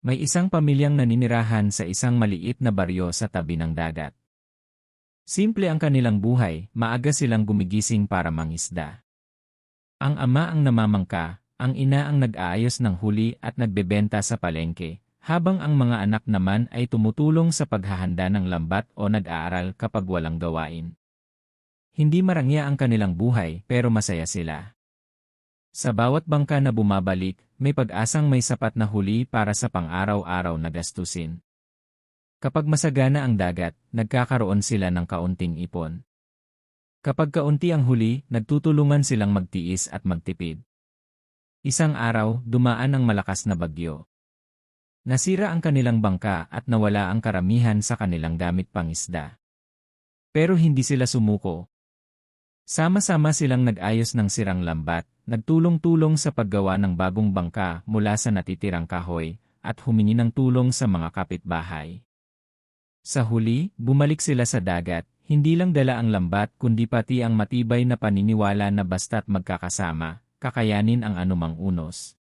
May isang pamilyang naninirahan sa isang maliit na baryo sa tabi ng dagat. Simple ang kanilang buhay, maaga silang gumigising para mangisda. Ang ama ang namamangka, ang ina ang nag-aayos ng huli at nagbebenta sa palengke, habang ang mga anak naman ay tumutulong sa paghahanda ng lambat o nag-aaral kapag walang gawain. Hindi marangya ang kanilang buhay pero masaya sila. Sa bawat bangka na bumabalik, may pag-asang may sapat na huli para sa pang-araw-araw na gastusin. Kapag masagana ang dagat, nagkakaroon sila ng kaunting ipon. Kapag kaunti ang huli, nagtutulungan silang magtiis at magtipid. Isang araw, dumaan ang malakas na bagyo. Nasira ang kanilang bangka at nawala ang karamihan sa kanilang gamit pangisda. Pero hindi sila sumuko. Sama-sama silang nag-ayos ng sirang lambat, nagtulong-tulong sa paggawa ng bagong bangka mula sa natitirang kahoy, at humingi ng tulong sa mga kapitbahay. Sa huli, bumalik sila sa dagat, hindi lang dala ang lambat kundi pati ang matibay na paniniwala na basta't magkakasama, kakayanin ang anumang unos.